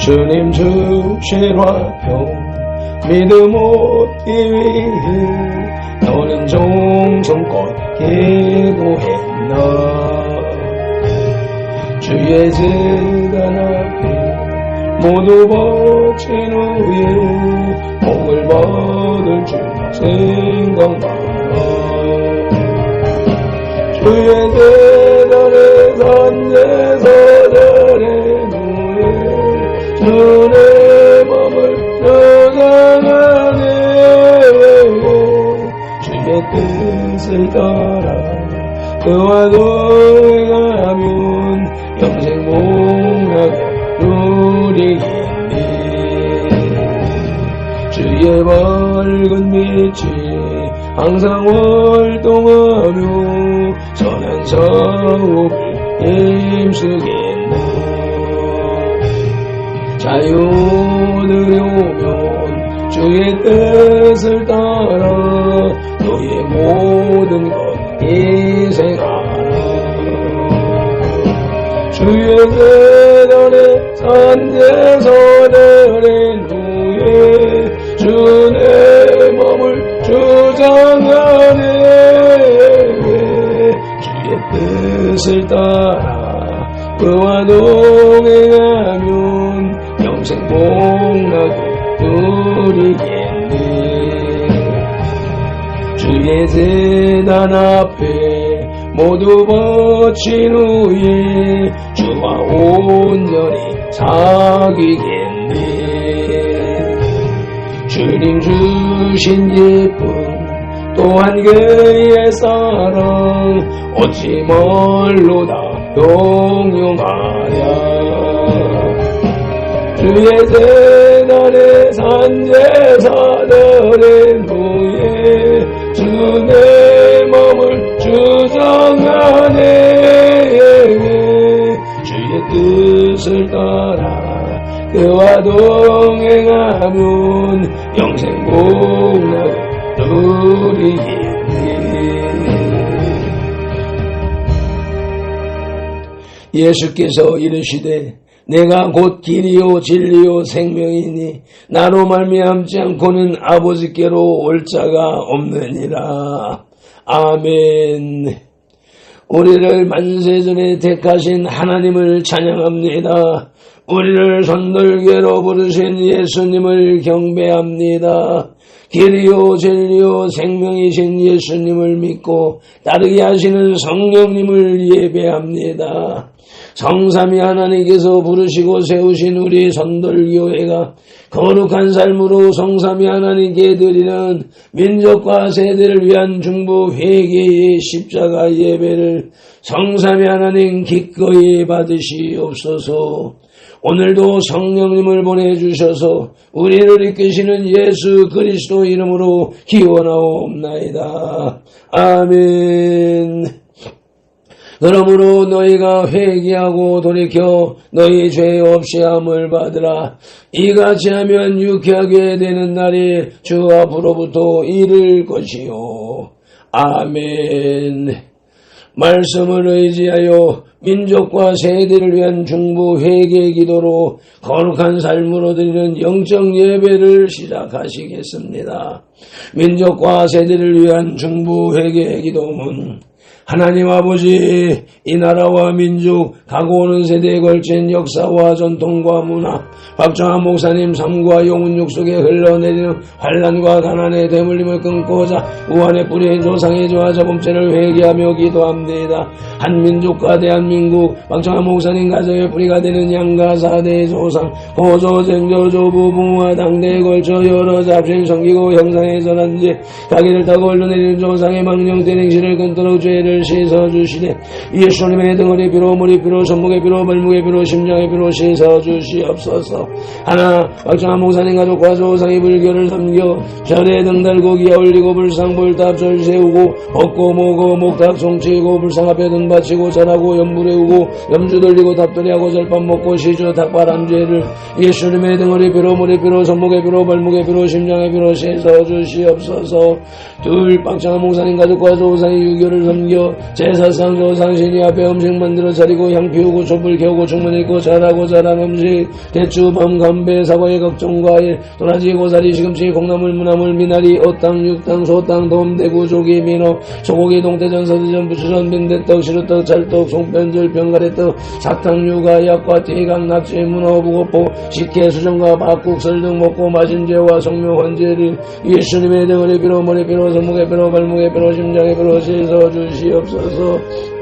주님 주신 화평 믿음 얻기 위해 너는 정성껏 기도했나. 주의 제단 앞에 모두 바친 후에 복을 받을 줄 생각하라. 주의 제단에 산제사절의 후에 주의 맘을 저장하네. 주의 뜻을 따라 그와 동행하면 영생 복락을 누리겠네. 주의 밝은 빛이 항상 활동하며 선한 사업을 힘쓰겠나. 자유들이 오면 주의 뜻을 따라 너의 모든 것 희생하라. 주의 제단에 산제사절의 후에 주의 몸을 주장하네. 주의 뜻을 따라 그와 동행하면 영생 복락을 누리겠네. 주의 제단 앞에 모두 바친 후에 주와 온전히 사귀겠네. 주님 주신 기쁨 또한 그의 사랑 어찌 말로 다 용용하랴. 주의 제단에 산제사절의 후에 주의 몸을 주장하네. 주의 뜻을 따라 그와 동행하면 영생 복락을 누리겠네. 예수께서 이르시되 내가 곧 길이요 진리요 생명이니 나로 말미암지 않고는 아버지께로 올 자가 없느니라. 아멘. 우리를 만세전에 택하신 하나님을 찬양합니다. 우리를 선돌개로 부르신 예수님을 경배합니다. 길이요 진리요 생명이신 예수님을 믿고 따르게 하시는 성령님을 예배합니다. 성삼위 하나님께서 부르시고 세우신 우리 선돌교회가 거룩한 삶으로 성삼위 하나님께 드리는 민족과 세대를 위한 중보 회개의 십자가 예배를 성삼위 하나님 기꺼이 받으시옵소서. 오늘도 성령님을 보내주셔서 우리를 이끄시는 예수 그리스도 이름으로 기원하옵나이다. 아멘. 그러므로 너희가 회개하고 돌이켜 너희 죄 없이 함을 받으라. 이같이 하면 유쾌하게 되는 날이 주 앞으로부터 이를 것이요. 아멘. 말씀을 의지하여 민족과 세대를 위한 중보 회개 기도로 거룩한 삶으로 드리는 영적 예배를 시작하시겠습니다. 민족과 세대를 위한 중보 회개 기도문. 하나님 아버지, 이 나라와 민족, 가고 오는 세대에 걸친 역사와 전통과 문화, 박정환 목사님 삶과 영혼 육속에 흘러내리는 환난과 가난의 대물림을 끊고자 우한의 뿌리인 조상의 저와 자범죄를 회개하며 기도합니다. 한민족과 대한민국, 박정환 목사님 가정의 뿌리가 되는 양가 사대의 조상, 고조, 쟁조, 조부, 부모와 당대에 걸쳐 여러 잡신 성기고 형상의 전한 죄, 가게를 타고 흘러내리는 조상의 망령된 행실을 끊도록 죄를 씻어주시네. 예수님의 등허리 피로 머리 피로 손목의 피로 발목의 피로 심장의 피로 씻어주시옵소서. 하나 박정환 목사님 가족과 조상의 불교를 섬겨 절에 등 달고 기아 올리고 불상 불탑절 세우고 얻고 모고 목탁 송치고 불상 앞에 등 바치고 절하고 염불해우고 염주 돌리고 답돌이하고 절밥 먹고 시주 닭바람 죄를 예수님의 등허리 피로 머리 피로 손목의 피로 발목의 피로 심장의 피로 씻어주시옵소서. 둘 박정환 목사님 가족과 조상의 유교를 섬겨 하여 제사상도 당신이 앞에 음식 만들어 차리고 향 피우고 촛불 켜고 충분히 있고 잘하고 잘한 음식 대추 밤 감배 사과의 각종 과일 도라지 고사리 시금치 콩나물 무나물 미나리 어땅 육땅 소땅 돔대구 조기 민어 소고기 동태전 서대전 부추전 빈대떡 시루떡 찰떡 송편줄 병가래떡 사탕 유가 약과 띠강 낙지 문어 부고포 식혜 수정과 밥국설 등 먹고 마신 죄와 성묘 환제를 예수님의 등을 빌어 머리 빌어 손목에 빌어 발목에 빌어 심장에 빌어 씻어 주시옵소서.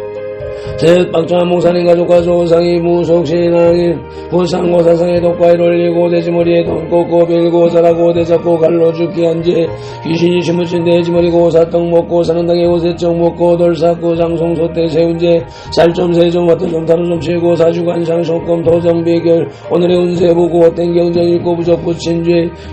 셋박자 목사님 가족과 조상이 무속신앙인 부상고사상에 독과일 올리고 돼지머리에 돈 꽂고 빌고 자라고 대잡고 갈로 죽게 한죄 귀신이 심으친 돼지머리고 사떡 먹고 사는 땅에 오세쩍 먹고 돌사고 장송소태 세운죄 쌀좀 세좀 와또 좀 타로 좀 치고 사주관 상속금 도정 비결 오늘의 운세 보고 헛된 경전 읽고 부적 붙인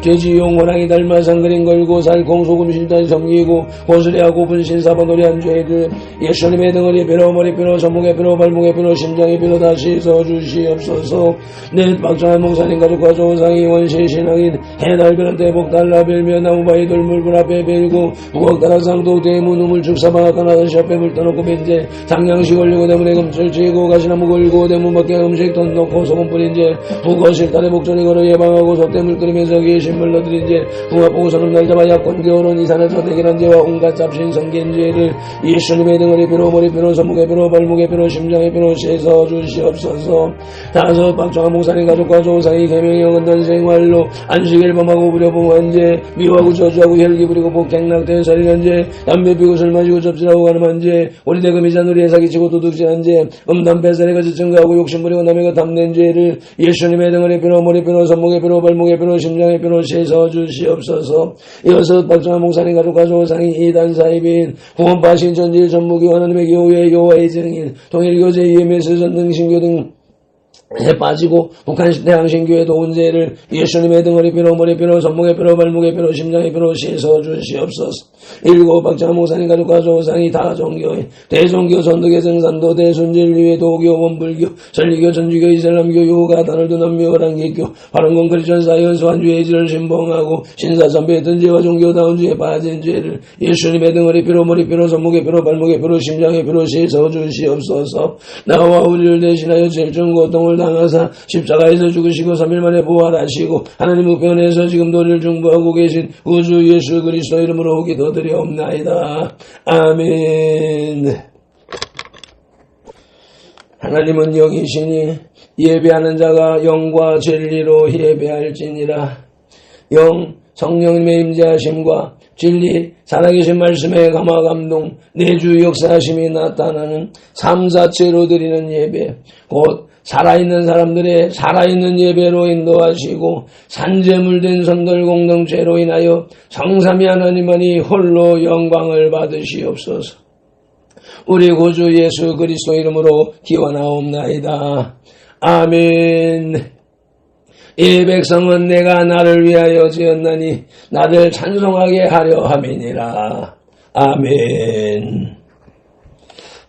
죄지용 호랑이 닮아상 그린 걸고 살콩 소금 실단 섬기고 고스레하고 분신사번 노래한 죄들 예수님의 등허리 빌어 머리 빌어 손목에 빌어 발목에 빌어 심장에 빌어 다시 써주시옵소서. 내 박정한 목사님 가족과 조상이 원시신앙인 해달 빌한테 복달라 빌며 나무바위 돌물불 앞에 빌고 무겁다라 상도 대문 우물 축사방아 떠나듯이 앞에 물 떠놓고 빈제 장량식 올리고 대문에 금술 치고 가시나무 걸고 대문 밖에 음식 돈 넣고 소금 뿌린 제 북어실 딸에 목전이 걸어 예방하고 소대물 끓이면서 귀신물 넣어드린 제 붕합 보고 서는 날 잡아 약혼 겨울은 이산을 저대결한 죄와 온갖 잡신 성긴 죄를 예수님의 등허리 빌어 머리 빌어 손목에 빌어 발목에 빌어 심장에 빌어 씻어 주시옵소서. 다섯 박정한 목사님 가족과 조상이 개명이 영원한 생활로 안식일 범하고 부려봉 한제 미워하고 저주하고 혈기 부리고 복행낙된 살인한제 담배 피고 술 마시고 접질하고 가늠 한제 우리 대금이 잔우리에 사기치고 도둑질한 제 음담 배살에 거짓 증거하고 욕심 부리고 남의 것 탐낸 죄를 예수님의 등허리 빌어 머리 빌어 손목에 빌어 발목에 빌어 심장에 빌어 씻어 주시옵소서. 여섯 박정한 목사님 가족과 조상이 이단 사입인 구원파 신천지 전무교 하나님의 교회 여호와의 증인 통일교제 EMS 전등 신교 등 해 빠지고 북한 대항신교회도 운제를 예수님의 등허리 빌어 머리 빌어 손목에 빌어 발목에 빌어 심장에 빌어 씻어 주시옵소서. 일곱 박정한 목사님 가족과 조상이 다 종교인 대종교 전도계 정산도 대순진리회 도교 원불교 설리교 전주교 이슬람교 요가 다널도 남묘 랑기교 바른공 크리스천 사이언스 완주의 질을 신봉하고 신사참배의 던죄와 종교다운 죄에 빠진 죄를 예수님의 등허리 빌어 머리 빌어 손목에 빌어 발목에 빌어 심장에 빌어 씻어 주시옵소서. 나와 우리를 대신하여 제일 중 고통을 당하사 십자가에서 죽으시고 3일 만에 부활하시고 하나님 우편에서 지금도 우리를 중보하고 계신 우주 예수 그리스도 이름으로 기도드리옵나이다. 아멘. 하나님은 영이시니 예배하는 자가 영과 진리로 예배할지니라. 영 성령님의 임재하심과 진리 살아계신 말씀의 감화 감동 내주 역사하심이 나타나는 삶 자체로 드리는 예배 곧 살아있는 사람들의 살아있는 예배로 인도하시고 산재물된 선들 공동체로 인하여 성삼위 하나님만이 홀로 영광을 받으시옵소서. 우리 구주 예수 그리스도 이름으로 기원하옵나이다. 아멘. 이 백성은 내가 나를 위하여 지었나니 나를 찬송하게 하려 함이니라. 아멘.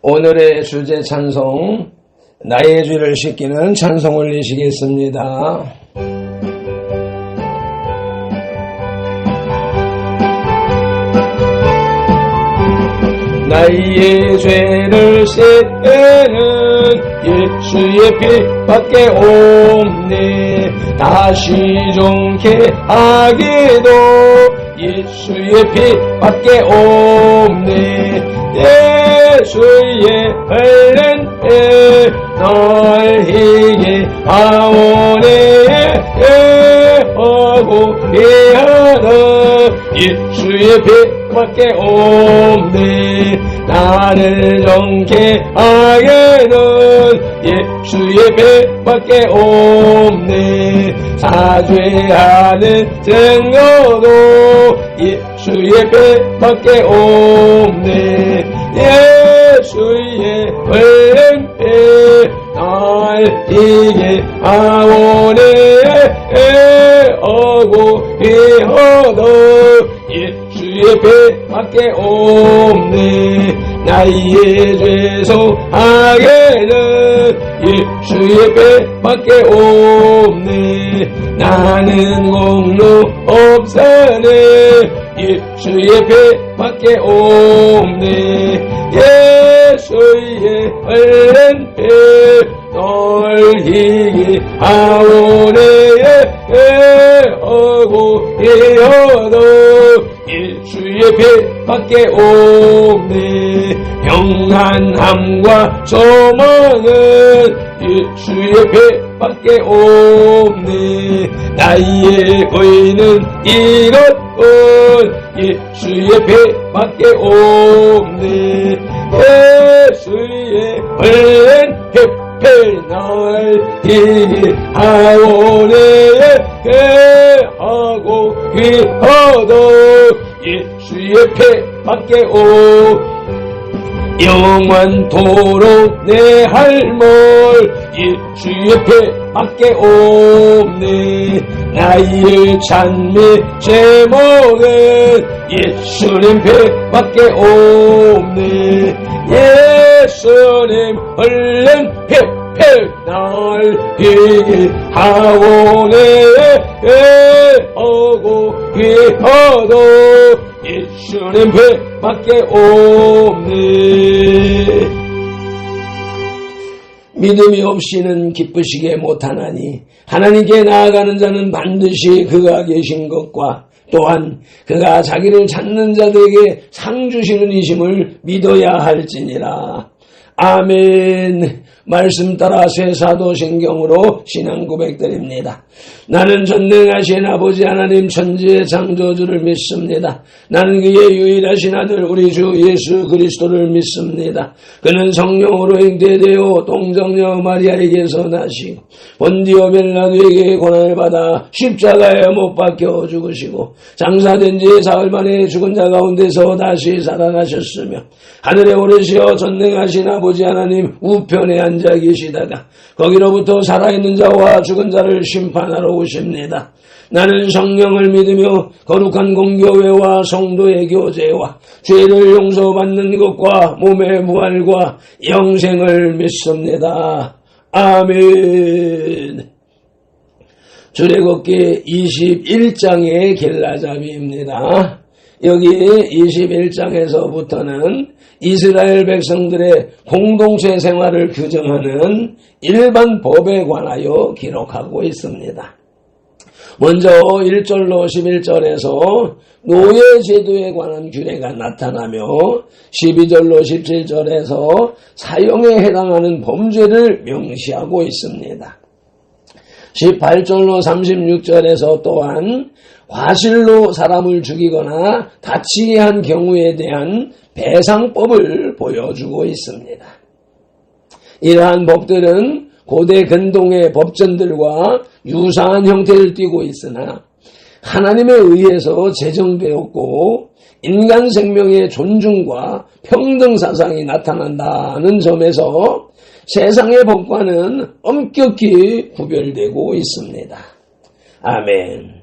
오늘의 주제 찬송 나의 죄를 씻기는 찬송 올리시겠습니다. 나의 죄를 씻기는 예수의 피밖에 없네. 다시 정케 하기도 예수의 피밖에 없네. 예수의 흘린 피 너희에게 아오네 하고 미하다. 예수의 피밖에 없네. 나를 정케 하게는 예수의 피밖에 없네. 사죄하는 증거도 예수의 피밖에 없네. 예수의 흘린 피 너희에게 아오네 하고 미하다. 예수의 피밖에 없네. 나의 죄소 하게는 예수의 피밖에 없네. 나는 공로 없으네. 예수의 피밖에 없네. 예수의 흘린 피 돌리기 아우네에 하고 이어도 예수의 피밖에 없네. 평안함과 소망은 예수의 피밖에 없네. 나의 의는 이것뿐 예수의 피밖에 없네. 예수의 흘린 피를 날리기 하오네에 하고 귀하도 예수의 피밖에 없네. 영원토록 내 할물 예수의 피밖에 없네. 나의 찬미 제목은 예수님 피밖에 없네. 예수님 흘린 피를 날리기 하오네 하고 귀하도 예수님 피밖에 없네. 믿음이 없이는 기쁘시게 못하나니 하나님께 나아가는 자는 반드시 그가 계신 것과 또한 그가 자기를 찾는 자들에게 상 주시는 이심을 믿어야 할지니라. 아멘. 말씀 따라 새 사도신경으로 신앙 고백드립니다. 나는 전능하신 아버지 하나님 천지의 창조주를 믿습니다. 나는 그의 유일하신 아들 우리 주 예수 그리스도를 믿습니다. 그는 성령으로 잉태되어 동정녀 마리아에게서 나시고 본디오 빌라도에게 고난을 받아 십자가에 못 박혀 죽으시고 장사된 지 사흘 만에 죽은 자 가운데서 다시 살아나셨으며 하늘에 오르시어 전능하신 아버지 하나님 우편에 앉아 계시다가 거기로부터 살아있는 자와 죽은 자를 심판하러 오십니다. 나는 성령을 믿으며 거룩한 공교회와 성도의 교제와 죄를 용서받는 것과 몸의 부활과 영생을 믿습니다. 아멘. 출애굽기 21장의 길라잡이입니다. 여기 21장에서부터는 이스라엘 백성들의 공동체 생활을 규정하는 일반 법에 관하여 기록하고 있습니다. 먼저 1절로 11절에서 노예제도에 관한 규례가 나타나며 12절로 17절에서 사형에 해당하는 범죄를 명시하고 있습니다. 18절로 36절에서 또한 과실로 사람을 죽이거나 다치게 한 경우에 대한 배상법을 보여주고 있습니다. 이러한 법들은 고대 근동의 법전들과 유사한 형태를 띠고 있으나 하나님에 의해서 제정되었고 인간 생명의 존중과 평등 사상이 나타난다는 점에서 세상의 법과는 엄격히 구별되고 있습니다. 아멘.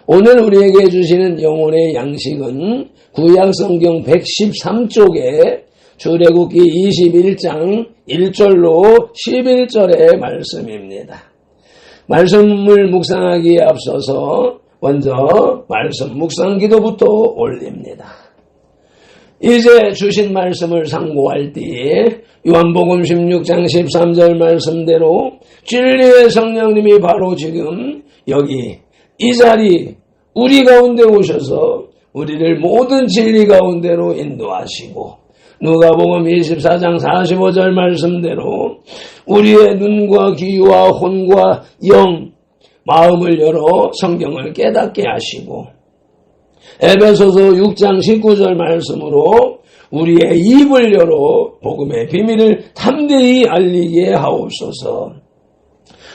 오늘 우리에게 주시는 영혼의 양식은 구약성경 113쪽에 출애굽기 21장 1절로 11절의 말씀입니다. 말씀을 묵상하기에 앞서서 먼저 말씀 묵상 기도부터 올립니다. 이제 주신 말씀을 상고할 때에 요한복음 16장 13절 말씀대로 진리의 성령님이 바로 지금 여기 이 자리 우리 가운데 오셔서 우리를 모든 진리 가운데로 인도하시고 누가복음 24장 45절 말씀대로 우리의 눈과 귀와 혼과 영, 마음을 열어 성경을 깨닫게 하시고 에베소서 6장 19절 말씀으로 우리의 입을 열어 복음의 비밀을 담대히 알리게 하옵소서.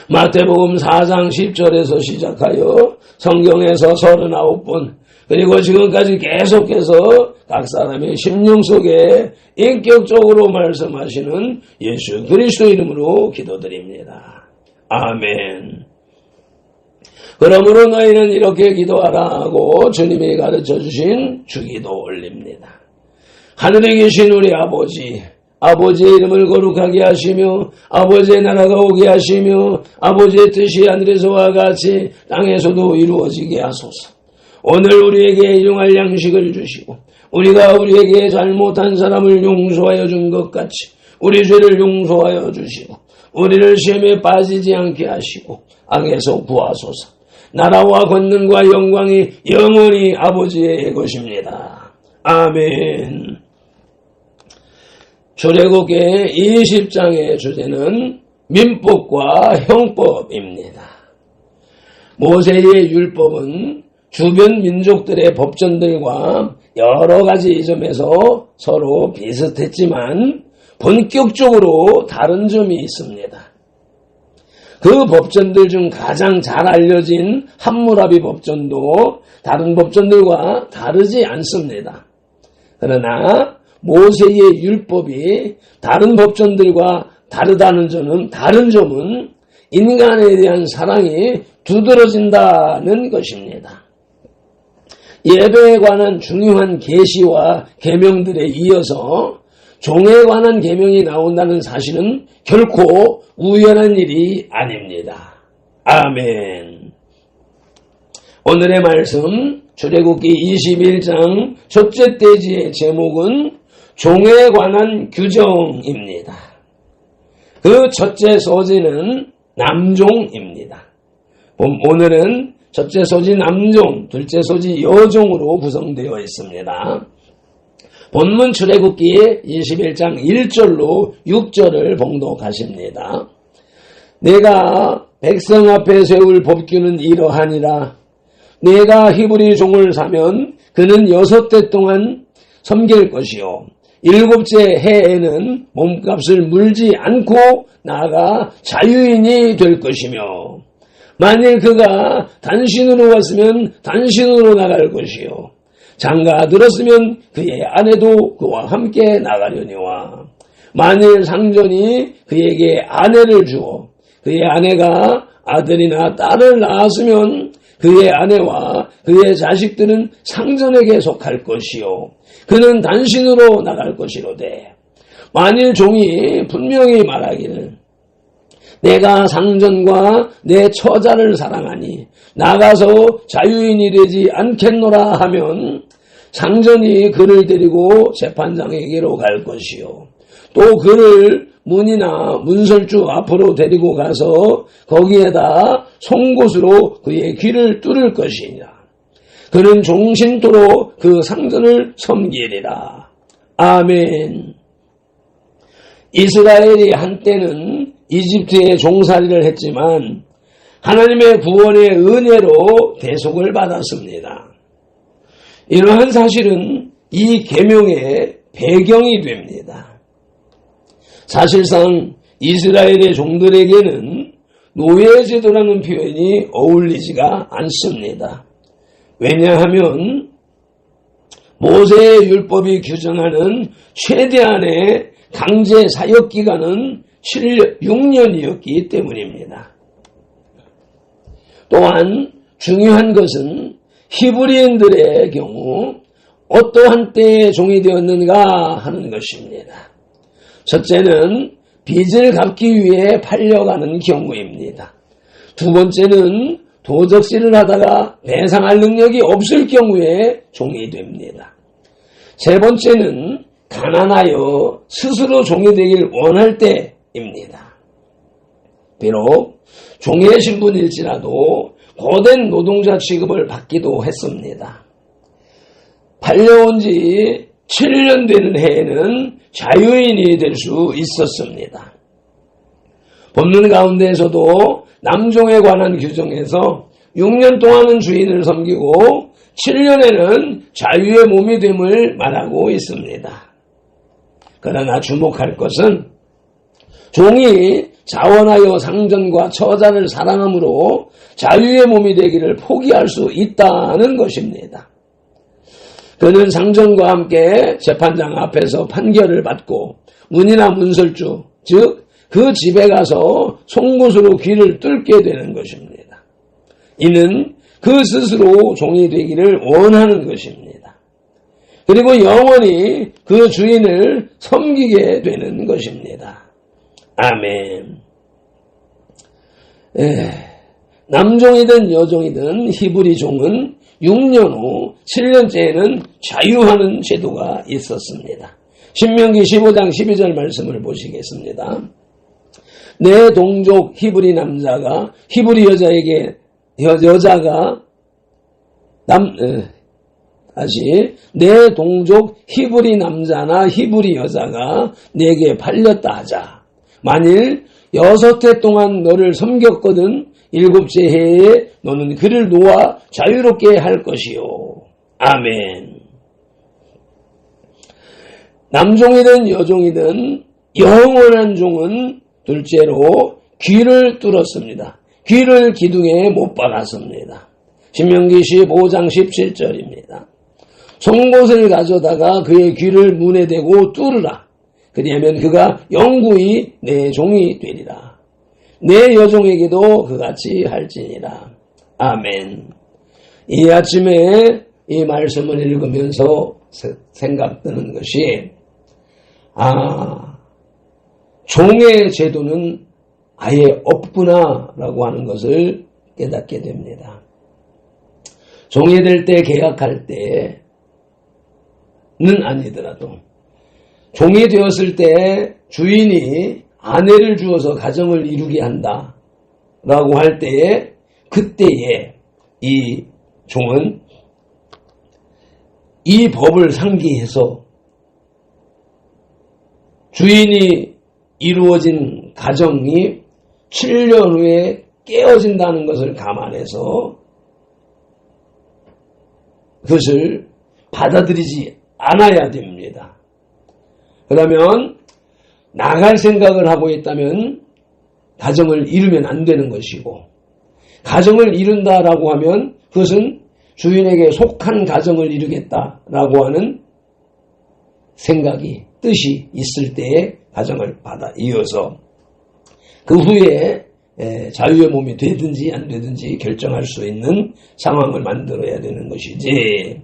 마태복음 4장 10절에서 시작하여 성경에서 39번 그리고 지금까지 계속해서 각 사람의 심령 속에 인격적으로 말씀하시는 예수 그리스도 이름으로 기도드립니다. 아멘. 그러므로 너희는 이렇게 기도하라 하고 주님이 가르쳐주신 주기도 올립니다. 하늘에 계신 우리 아버지, 아버지의 이름을 거룩하게 하시며 아버지의 나라가 오게 하시며 아버지의 뜻이 하늘에서와 같이 땅에서도 이루어지게 하소서. 오늘 우리에게 일용할 양식을 주시고 우리가 우리에게 잘못한 사람을 용서하여 준 것 같이 우리 죄를 용서하여 주시고 우리를 시험에 빠지지 않게 하시고 악에서 구하소서. 나라와 권능과 영광이 영원히 아버지의 것입니다. 아멘. 출애굽기 20장의 주제는 민법과 형법입니다. 모세의 율법은 주변 민족들의 법전들과 여러 가지 점에서 서로 비슷했지만 본격적으로 다른 점이 있습니다. 그 법전들 중 가장 잘 알려진 함무라비 법전도 다른 법전들과 다르지 않습니다. 그러나 모세의 율법이 다른 법전들과 다른 점은 인간에 대한 사랑이 두드러진다는 것입니다. 예배에 관한 중요한 계시와 계명들에 이어서 종에 관한 계명이 나온다는 사실은 결코 우연한 일이 아닙니다. 아멘. 오늘의 말씀 출애굽기 21장 첫째 대지의 제목은 종에 관한 규정입니다. 그 첫째 소지는 남종입니다. 오늘은 첫째 소지 남종, 둘째 소지 여종으로 구성되어 있습니다. 본문 출애굽기 21장 1절로 6절을 봉독하십니다. 내가 백성 앞에 세울 법규는 이러하니라. 내가 히브리 종을 사면 그는 6대 동안 섬길 것이요 7째 해에는 몸값을 물지 않고 나아가 자유인이 될 것이며 만일 그가 단신으로 왔으면 단신으로 나갈 것이요 장가 들었으면 그의 아내도 그와 함께 나가려니와 만일 상전이 그에게 아내를 주어 그의 아내가 아들이나 딸을 낳았으면 그의 아내와 그의 자식들은 상전에게 속할 것이요 그는 단신으로 나갈 것이로되 만일 종이 분명히 말하기를 내가 상전과 내 처자를 사랑하니 나가서 자유인이 되지 않겠노라 하면 상전이 그를 데리고 재판장에게로 갈 것이요 또 그를 문이나 문설주 앞으로 데리고 가서 거기에다 송곳으로 그의 귀를 뚫을 것이니라. 그는 종신토록 그 상전을 섬기리라. 아멘. 이스라엘이 한때는 이집트에 종살이를 했지만 하나님의 구원의 은혜로 대속을 받았습니다. 이러한 사실은 이 계명의 배경이 됩니다. 사실상 이스라엘의 종들에게는 노예제도라는 표현이 어울리지가 않습니다. 왜냐하면 모세의 율법이 규정하는 최대한의 강제 사역 기간은 6년이었기 때문입니다. 또한 중요한 것은 히브리인들의 경우 어떠한 때에 종이 되었는가 하는 것입니다. 첫째는 빚을 갚기 위해 팔려가는 경우입니다. 두 번째는 도적질을 하다가 배상할 능력이 없을 경우에 종이 됩니다. 세 번째는 가난하여 스스로 종이 되길 원할 때입니다. 비록 종의 신분일지라도 고된 노동자 취급을 받기도 했습니다. 팔려온 지 7년 되는 해에는 자유인이 될 수 있었습니다. 법문 가운데에서도 남종에 관한 규정에서 6년 동안은 주인을 섬기고 7년에는 자유의 몸이 됨을 말하고 있습니다. 그러나 주목할 것은 종이 자원하여 상전과 처자를 사랑함으로 자유의 몸이 되기를 포기할 수 있다는 것입니다. 그는 상전과 함께 재판장 앞에서 판결을 받고 문이나 문설주, 즉 그 집에 가서 송곳으로 귀를 뚫게 되는 것입니다. 이는 그 스스로 종이 되기를 원하는 것입니다. 그리고 영원히 그 주인을 섬기게 되는 것입니다. 아멘. 남종이든 여종이든 히브리 종은 6년 후 7년째에는 자유하는 제도가 있었습니다. 신명기 15장 12절 말씀을 보시겠습니다. 내 동족 히브리 남자가 히브리 여자에게 내 동족 히브리 남자나 히브리 여자가 내게 팔렸다 하자. 만일 6해 동안 너를 섬겼거든 7째 해에 너는 그를 놓아 자유롭게 할 것이요. 아멘. 남종이든 여종이든 영원한 종은 둘째로 귀를 뚫었습니다. 귀를 기둥에 못 박았습니다. 신명기 15장 17절입니다. 송곳을 가져다가 그의 귀를 문에 대고 뚫으라. 그리하면 그가 영구히 내 종이 되리라. 내 여종에게도 그같이 할지니라. 아멘. 이 아침에 이 말씀을 읽으면서 생각드는 것이 종의 제도는 아예 없구나라고 하는 것을 깨닫게 됩니다. 종이 될 때 계약할 때는 아니더라도 종이 되었을 때 주인이 아내를 주어서 가정을 이루게 한다라고 할 때에 그때에 이 종은 이 법을 상기해서 주인이 이루어진 가정이 7년 후에 깨어진다는 것을 감안해서 그것을 받아들이지 않아야 됩니다. 그러면 나갈 생각을 하고 있다면 가정을 이루면 안 되는 것이고, 가정을 이룬다라고 하면 그것은 주인에게 속한 가정을 이루겠다라고 하는 생각이, 뜻이 있을 때에 가정을 받아 이어서 그 후에 자유의 몸이 되든지 안 되든지 결정할 수 있는 상황을 만들어야 되는 것이지,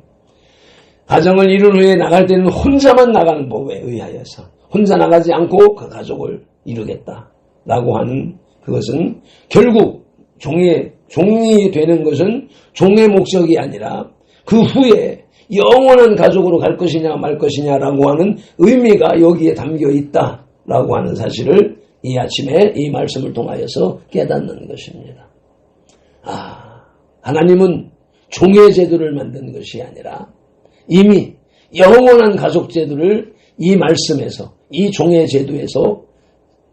가정을 이룬 후에 나갈 때는 혼자만 나가는 법에 의하여서 혼자 나가지 않고 그 가족을 이루겠다라고 하는 그것은 결국 종이 되는 것은 종의 목적이 아니라 그 후에 영원한 가족으로 갈 것이냐 말 것이냐라고 하는 의미가 여기에 담겨 있다라고 하는 사실을 이 아침에 이 말씀을 통하여서 깨닫는 것입니다. 하나님은 종의 제도를 만든 것이 아니라 이미 영원한 가족 제도를 이 말씀에서, 이 종의 제도에서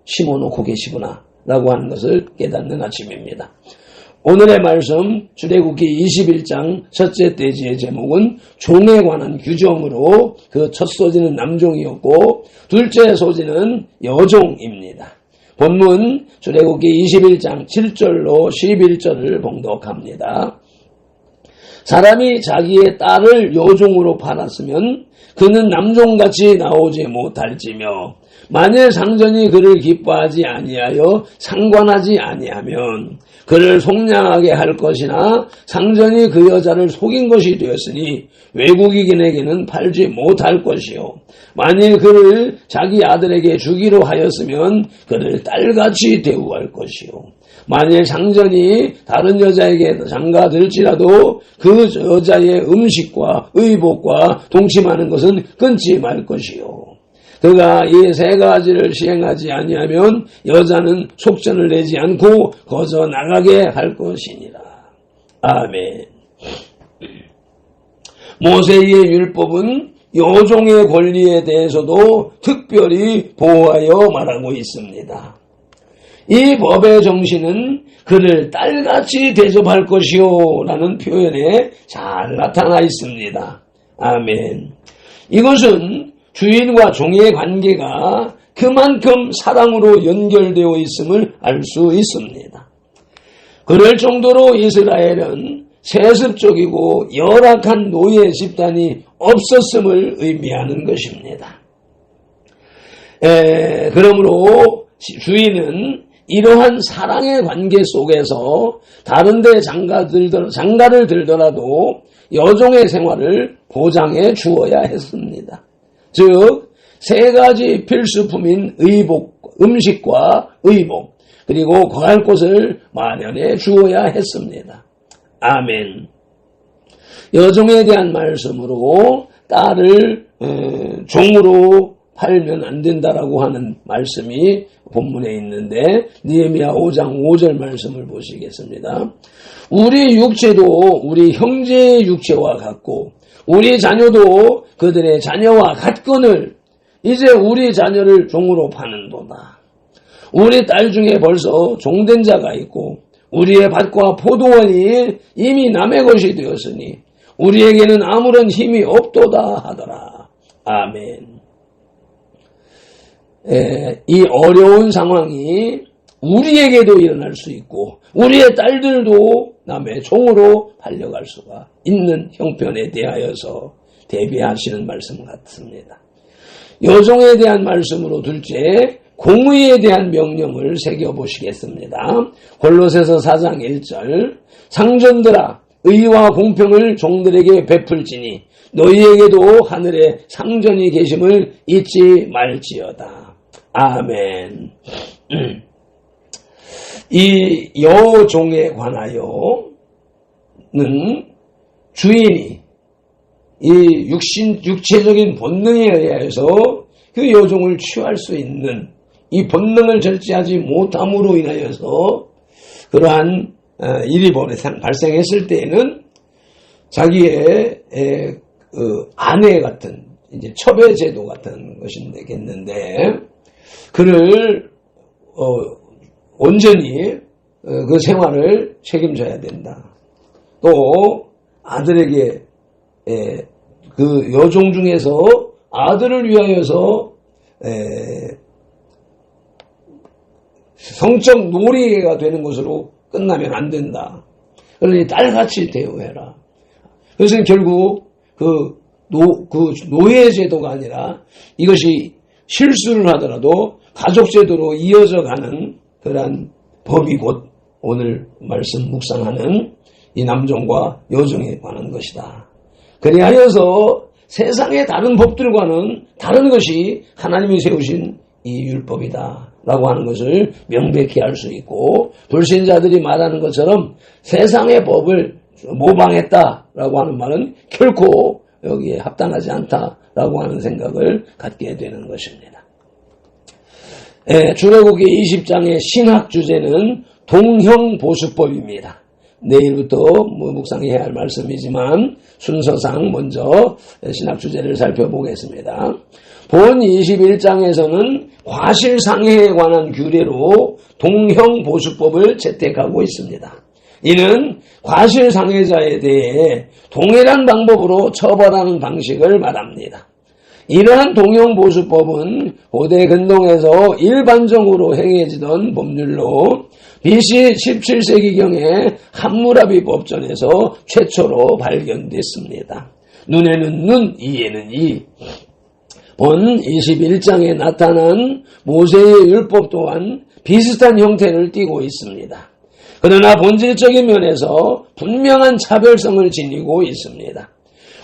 심어놓고 계시구나 라고 하는 것을 깨닫는 아침입니다. 오늘의 말씀 출애굽기 21장 첫째 대지의 제목은 종에 관한 규정으로 그 첫 소지는 남종이었고 둘째 소지는 여종입니다. 본문 출애굽기 21장 7절로 11절을 봉독합니다. 사람이 자기의 딸을 여종으로 팔았으면 그는 남종같이 나오지 못할지며 만일 상전이 그를 기뻐하지 아니하여 상관하지 아니하면 그를 속량하게 할 것이나 상전이 그 여자를 속인 것이 되었으니 외국인에게는 팔지 못할 것이요 만일 그를 자기 아들에게 주기로 하였으면 그를 딸같이 대우할 것이요 만일 상전이 다른 여자에게 장가들지라도 그 여자의 음식과 의복과 동침하는 것은 끊지 말 것이요 그가 이 세 가지를 시행하지 아니하면 여자는 속전을 내지 않고 거저 나가게 할 것이니라. 아멘. 모세의 율법은 여종의 권리에 대해서도 특별히 보호하여 말하고 있습니다. 이 법의 정신은 그를 딸같이 대접할 것이요 라는 표현에 잘 나타나 있습니다. 아멘. 이것은 주인과 종의 관계가 그만큼 사랑으로 연결되어 있음을 알 수 있습니다. 그럴 정도로 이스라엘은 세습적이고 열악한 노예 집단이 없었음을 의미하는 것입니다. 그러므로 주인은 이러한 사랑의 관계 속에서 다른 데 장가를 들더라도 여종의 생활을 보장해 주어야 했습니다. 즉, 세 가지 필수품인 음식과 의복, 그리고 거할 곳을 마련해 주어야 했습니다. 아멘. 여종에 대한 말씀으로 딸을 종으로 팔면 안 된다라고 하는 말씀이 본문에 있는데 느헤미야 5장 5절 말씀을 보시겠습니다. 우리 육체도 우리 형제의 육체와 같고 우리 자녀도 그들의 자녀와 같거늘 이제 우리 자녀를 종으로 파는도다. 우리 딸 중에 벌써 종된 자가 있고 우리의 밭과 포도원이 이미 남의 것이 되었으니 우리에게는 아무런 힘이 없도다 하더라. 아멘. 이 어려운 상황이 우리에게도 일어날 수 있고 우리의 딸들도 남의 종으로 팔려갈 수가 있는 형편에 대하여서 대비하시는 말씀 같습니다. 여종에 대한 말씀으로 둘째 공의에 대한 명령을 새겨보시겠습니다. 골로새서 4장 1절 상전들아 의와 공평을 종들에게 베풀지니 너희에게도 하늘에 상전이 계심을 잊지 말지어다. 아멘. 이 여종에 관하여는 주인이 이 육체적인 본능에 의해서 그 여종을 취할 수 있는 이 본능을 절제하지 못함으로 인하여서 그러한 일이 발생했을 때에는 자기의 아내 같은 이제 첩의 제도 같은 것이 되겠는데 그를 온전히 그 생활을 책임져야 된다. 또 아들에게 그 여종 중에서 아들을 위하여서 성적 놀이가 되는 것으로 끝나면 안 된다. 그러니 딸같이 대우해라. 그래서 결국 노예 제도가 아니라 이것이 실수를 하더라도 가족 제도로 이어져 가는 그러한 법이 곧 오늘 말씀 묵상하는 이 남종과 여종에 관한 것이다. 그리하여서 세상의 다른 법들과는 다른 것이 하나님이 세우신 이 율법이다 라고 하는 것을 명백히 알 수 있고 불신자들이 말하는 것처럼 세상의 법을 모방했다라고 하는 말은 결코 여기에 합당하지 않다라고 하는 생각을 갖게 되는 것입니다. 출애굽기 20장의 신학 주제는 동형보수법입니다. 내일부터 묵상해야 할 말씀이지만 순서상 먼저 신학 주제를 살펴보겠습니다. 본 21장에서는 과실상해에 관한 규례로 동형보수법을 채택하고 있습니다. 이는 과실상해자에 대해 동일한 방법으로 처벌하는 방식을 말합니다. 이러한 동형보수법은 고대 근동에서 일반적으로 행해지던 법률로 BC 17세기경에 함무라비 법전에서 최초로 발견됐습니다. 눈에는 눈, 이에는 이. 본 21장에 나타난 모세의 율법 또한 비슷한 형태를 띠고 있습니다. 그러나 본질적인 면에서 분명한 차별성을 지니고 있습니다.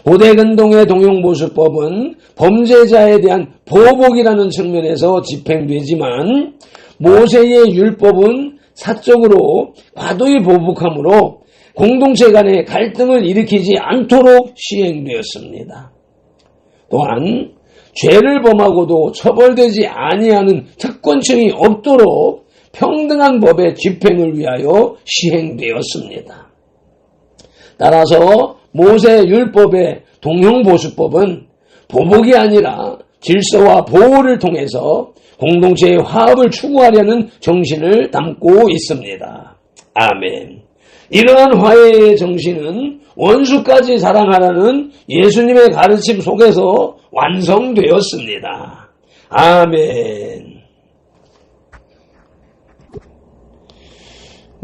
고대 근동의 동형보수법은 범죄자에 대한 보복이라는 측면에서 집행되지만 모세의 율법은 사적으로 과도히 보복함으로 공동체 간의 갈등을 일으키지 않도록 시행되었습니다. 또한 죄를 범하고도 처벌되지 아니하는 특권층이 없도록 평등한 법의 집행을 위하여 시행되었습니다. 따라서 모세 율법의 동형보수법은 보복이 아니라 질서와 보호를 통해서 공동체의 화합을 추구하려는 정신을 담고 있습니다. 아멘. 이러한 화해의 정신은 원수까지 사랑하라는 예수님의 가르침 속에서 완성되었습니다. 아멘.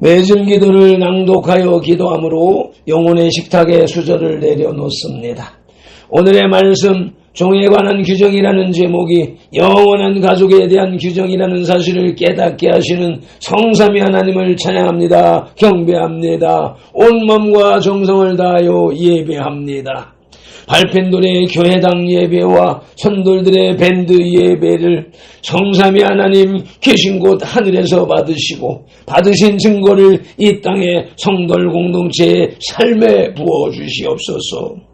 매진 기도를 낭독하여 기도함으로 영혼의 식탁에 수저를 내려놓습니다. 오늘의 말씀 종에 관한 규정이라는 제목이 영원한 가족에 대한 규정이라는 사실을 깨닫게 하시는 성삼위 하나님을 찬양합니다. 경배합니다. 온 마음과 정성을 다하여 예배합니다. 발펜돌의 교회당 예배와 선돌들의 밴드 예배를 성삼위 하나님 계신 곳 하늘에서 받으시고 받으신 증거를 이 땅의 성돌 공동체의 삶에 부어주시옵소서.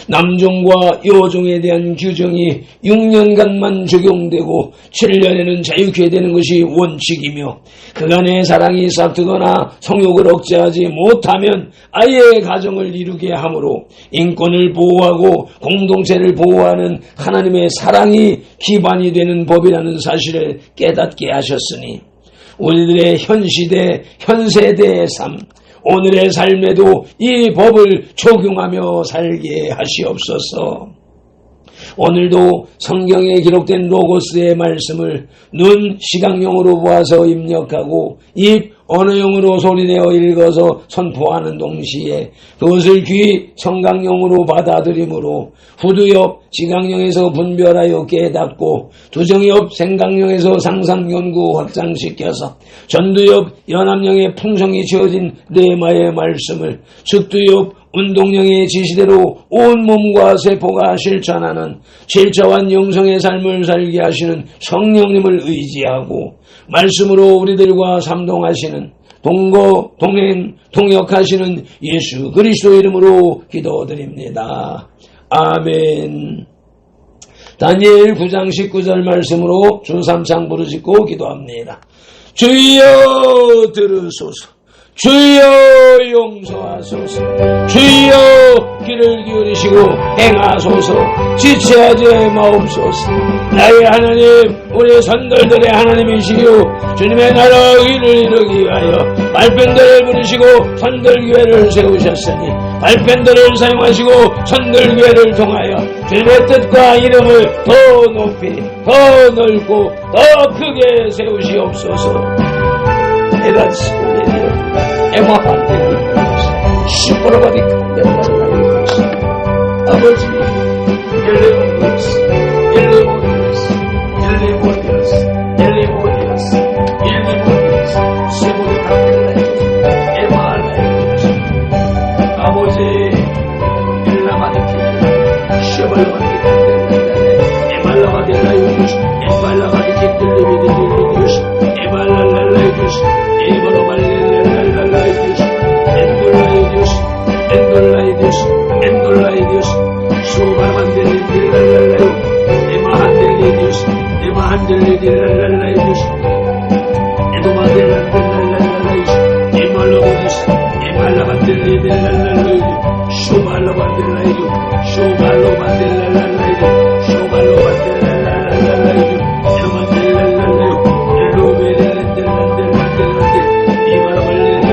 남종과 여종에 대한 규정이 6년간만 적용되고 7년에는 자유케 되는 것이 원칙이며 그간의 사랑이 싹트거나 성욕을 억제하지 못하면 아예 가정을 이루게 하므로 인권을 보호하고 공동체를 보호하는 하나님의 사랑이 기반이 되는 법이라는 사실을 깨닫게 하셨으니 우리들의 현시대, 현세대의 삶, 오늘의 삶에도 이 법을 적용하며 살게 하시옵소서. 오늘도 성경에 기록된 로고스의 말씀을 눈 시각용으로 보아서 입력하고 입 언어용으로 소리내어 읽어서 선포하는 동시에 그것을 귀 청각용으로 받아들이므로 후두엽 지각용에서 분별하여 깨닫고 두정엽 생각용에서 상상연구 확장시켜서 전두엽 연합령의 풍성이 지어진 레마의 말씀을 측두엽 운동령의 지시대로 온 몸과 세포가 실천하는 질차한 영성의 삶을 살게 하시는 성령님을 의지하고 말씀으로 우리들과 삼동하시는 동거, 동행, 동역하시는 예수 그리스도 이름으로 기도드립니다. 아멘. 다니엘 9장 19절 말씀으로 주3창 부르짖고 기도합니다. 주여 들으소서. 주여 용서하소서. 주여 귀를 기울이시고 행하소서. 지체하지 마옵소서. 나의 하나님 우리 선들들의 하나님이시요 주님의 나라 의를 이루기 위하여 발펜들을 부르시고 선들교회를 세우셨으니 발펜들을 사용하시고 선들교회를 통하여 주님의 뜻과 이름을 더 높이 더 넓고 더 크게 세우시옵소서. 에라스고의 이름 에마한테 시퍼러바디 칸데라라이스 아버지 엘레모디스 세보리 칸데라이스 에마한테 아버지 엘라마디키 시퍼러바디 칸데라라이 에말라바디라이스 에말라바디 칸데라비디디디스 에말랄랄라이스 에버로발레 Endolaidios, Subarmandelidillalalayo, Emahandelidillalalayo, Edumadelidillalalayo, Emalobodis, Emalabandelidillalalayo, Subalobandelayo, Subalobandelayo, Subalobandelayo, Emandelalayo, Elobedelendeladelande, Ibarbalelalayo,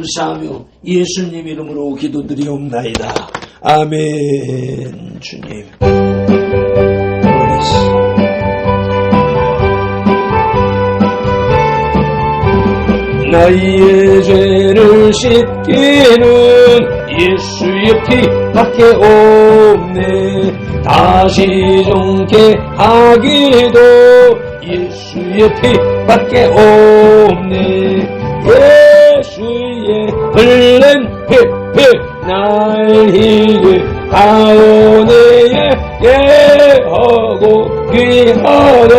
감사하며 예수님 이름으로 기도드리옵나이다. 아멘. 주님 나의 죄를 씻기는 예수의 피밖에 없네. 다시 정케 하기도 예수의 피밖에 없네. 예수의 흘린 피피 날 이길 가오네의 예하고 귀하다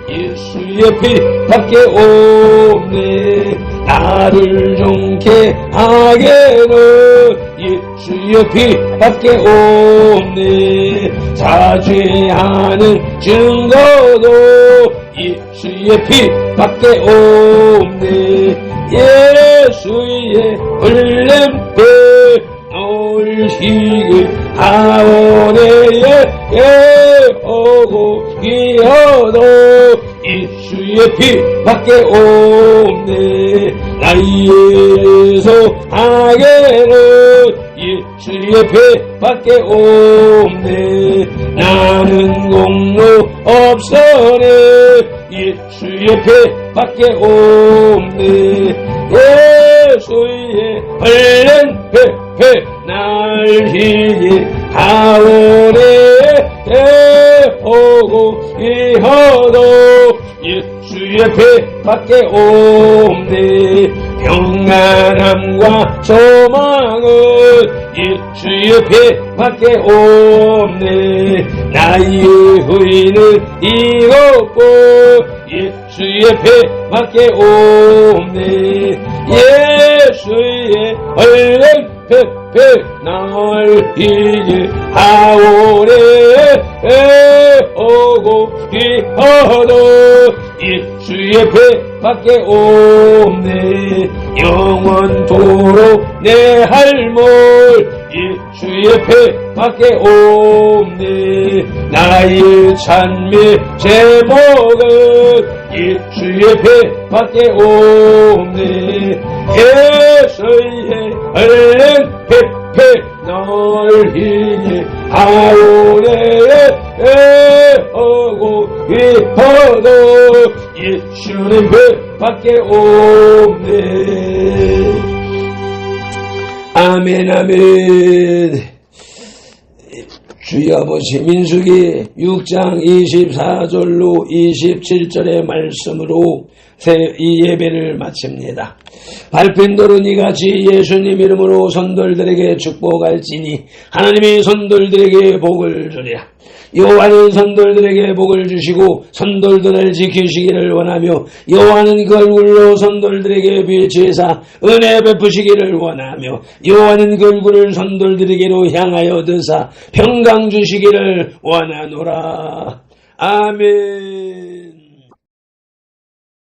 예수의 피밖에 없네 나를 정케 하게는 예수의 피밖에 없네 사죄하는 증거도 예수의 피밖에 없네 예수의 흘린 피 놀히길 하오네에 예하고 귀하다 예수의 피밖에 없네 나의 소하게는 예수의 피밖에 없네 나는 공로 없으네 예수의 피밖에 없네 예수의 흘린 피 날리게 하오네 예하고 귀하다 예수의 피밖에 없네 평안함과 소망은 예수의 피밖에 없네 나의 의는 이없고 예수의 피밖에 없네 예수의 흘린 피 날리게 하오네 예하고 귀하다 예수의 피밖에 없네 영원토록 내 할물 예수의 피밖에 없네 나의 찬미 제목은 예수의 피밖에 없네 예수의 흘린 피 날리게 하오네 예하고 귀하다 예수는 피밖에 없네 아멘 아멘 주여 아버지 민수기 6장 24절로 27절의 말씀으로 이 예배를 마칩니다. 밟힌 돌은 이같이 예수님 이름으로 선돌들에게 축복할지니 하나님이 선돌들에게 복을 주리라. 여호와는 선돌들에게 복을 주시고 선돌들을 지키시기를 원하며 여호와는 그 얼굴로 선돌들에게 비치사 은혜 베푸시기를 원하며 여호와는 그 얼굴을 선돌들에게로 향하여 드사 평강 주시기를 원하노라. 아멘.